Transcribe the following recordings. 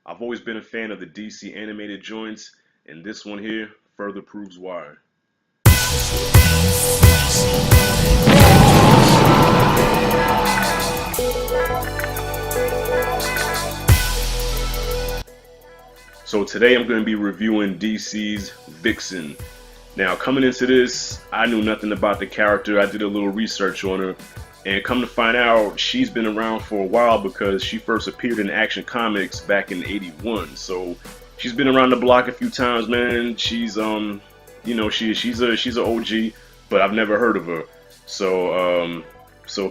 I've always been a fan of the DC animated joints, and this one here further proves why. So today I'm going to be reviewing DC's Vixen. Now, coming into this, I knew nothing about the character. I did a little research on her, and come to find out, she's been around for a while because she first appeared in Action Comics back in '81. So she's been around the block a few times, man. She's an OG, but I've never heard of her. So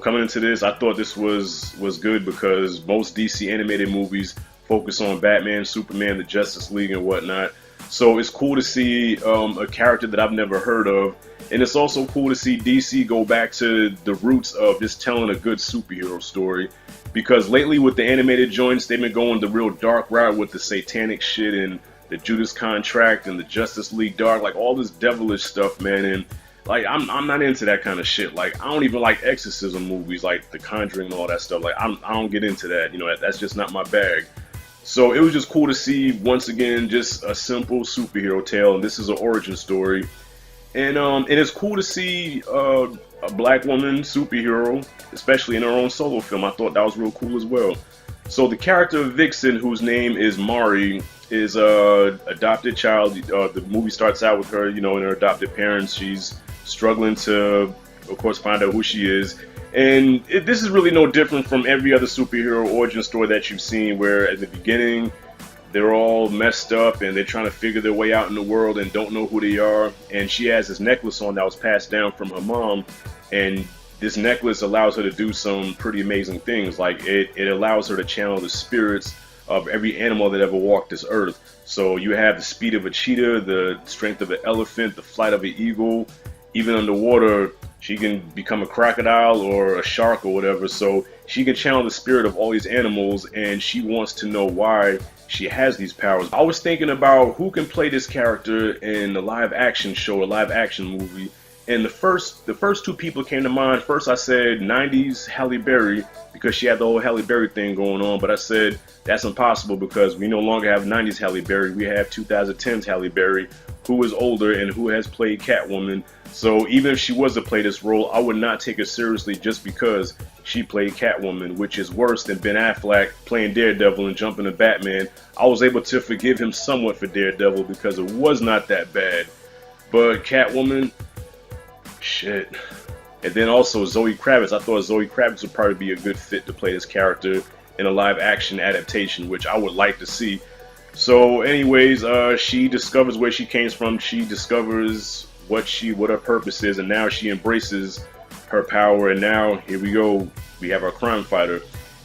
coming into this, I thought this was good because most DC animated movies focus on Batman, Superman, the Justice League, and whatnot. So it's cool to see a character that I've never heard of, and it's also cool to see DC go back to the roots of just telling a good superhero story. Because lately with the animated joints, they've been going the real dark route with the satanic shit and the Judas Contract and the Justice League Dark, like all this devilish stuff, man. And like I'm not into that kind of shit. Like I don't even like exorcism movies, like The Conjuring and all that stuff. Like I don't get into that. You know, that's just not my bag. So it was just cool to see, once again, just a simple superhero tale, and this is an origin story. And it's cool to see a black woman superhero, especially in her own solo film. I thought that was real cool as well. So the character of Vixen, whose name is Mari, is a adopted child. The movie starts out with her, you know, and her adopted parents. She's struggling to, of course, find out who she is. And this is really no different from every other superhero origin story that you've seen, where at the beginning they're all messed up and they're trying to figure their way out in the world and don't know who they are. And she has this necklace on that was passed down from her mom, and this necklace allows her to do some pretty amazing things. Like it allows her to channel the spirits of every animal that ever walked this earth. So you have the speed of a cheetah, the strength of an elephant, the flight of an eagle. Even underwater, she can become a crocodile or a shark or whatever. So she can channel the spirit of all these animals, and she wants to know why she has these powers. I was thinking about who can play this character in a live action show, a live action movie. And the first two people came to mind. First I said 90s Halle Berry, because she had the whole Halle Berry thing going on. But I said that's impossible because we no longer have 90s Halle Berry. We have 2010s Halle Berry, who is older and who has played Catwoman. So even if she was to play this role, I would not take her seriously just because she played Catwoman, which is worse than Ben Affleck playing Daredevil and jumping to Batman. I was able to forgive him somewhat for Daredevil because it was not that bad. But Catwoman, shit. And then also Zoe Kravitz. I thought Zoe Kravitz would probably be a good fit to play this character in a live action adaptation, which I would like to see. So anyways, she discovers where she came from. She discovers what her purpose is, and now she embraces her power. And now here we go, we have our crime fighter.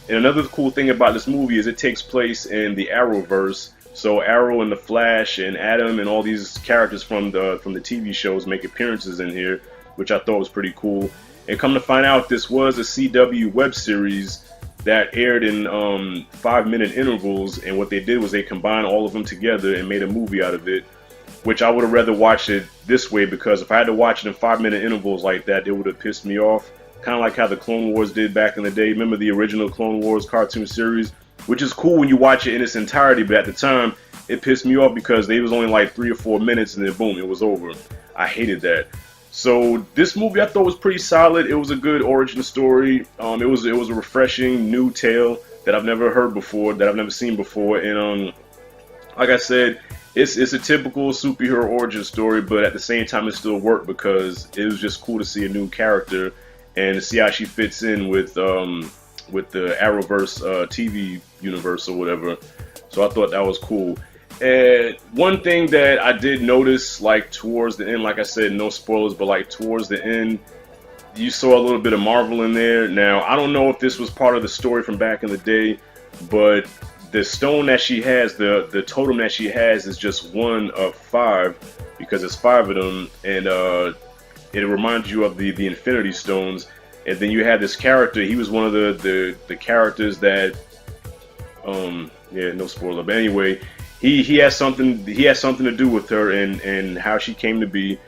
And another cool thing about this movie is it takes place in the Arrowverse. So Arrow and the Flash and Atom and all these characters from the TV shows make appearances in here, which I thought was pretty cool. And come to find out, this was a CW web series that aired in 5-minute intervals, and what they did was they combined all of them together and made a movie out of it, which I would have rather watched it this way, because if I had to watch it in 5-minute intervals like that, it would have pissed me off. Kind of like how the Clone Wars did back in the day. Remember the original Clone Wars cartoon series? Which is cool when you watch it in its entirety, but at the time, it pissed me off because they was only like 3 or 4 minutes and then boom, it was over. I hated that. So this movie I thought was pretty solid. It was a good origin story. It was a refreshing new tale that I've never heard before, that I've never seen before. And like I said, it's a typical superhero origin story, but at the same time it still worked because it was just cool to see a new character and to see how she fits in with the Arrowverse TV universe or whatever. So I thought that was cool. And one thing that I did notice, like towards the end, like I said, no spoilers, but like towards the end, you saw a little bit of Marvel in there. Now, I don't know if this was part of the story from back in the day, but the stone that she has, the totem that she has is just one of 5, because it's 5 of them, and it reminds you of the Infinity Stones. And then you have this character. He was one of the characters that, yeah, no spoiler, but anyway. He has something to do with her and how she came to be,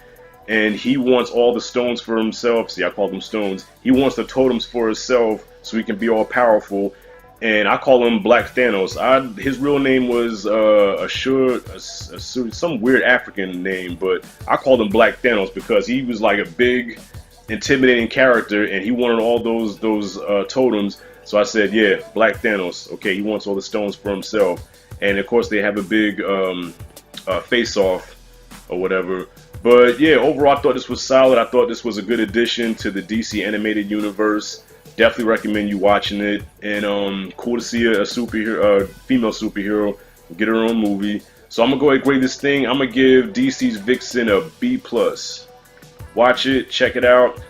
and he wants all the stones for himself. See, I call them stones. He wants the totems for himself so he can be all powerful. and I call him Black Thanos. His real name was some weird African name, but I called him Black Thanos because he was like a big, intimidating character, and he wanted all those totems. So I said, yeah, Black Thanos. Okay, he wants all the stones for himself, and of course they have a big face-off or whatever. But yeah, overall I thought this was solid. I thought this was a good addition to the DC animated universe. Definitely recommend you watching it, and cool to see a superhero, female superhero, get her own movie. So I'm gonna go ahead and grade this thing. I'm gonna give DC's Vixen a B+. Watch it, check it out.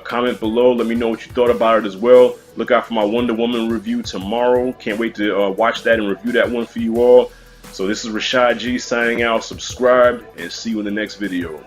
Comment below, let me know what you thought about it as well. Look out for my Wonder Woman review tomorrow. Can't wait to watch that and review that one for you all. So this is Rashad G signing out. Subscribe and see you in the next video.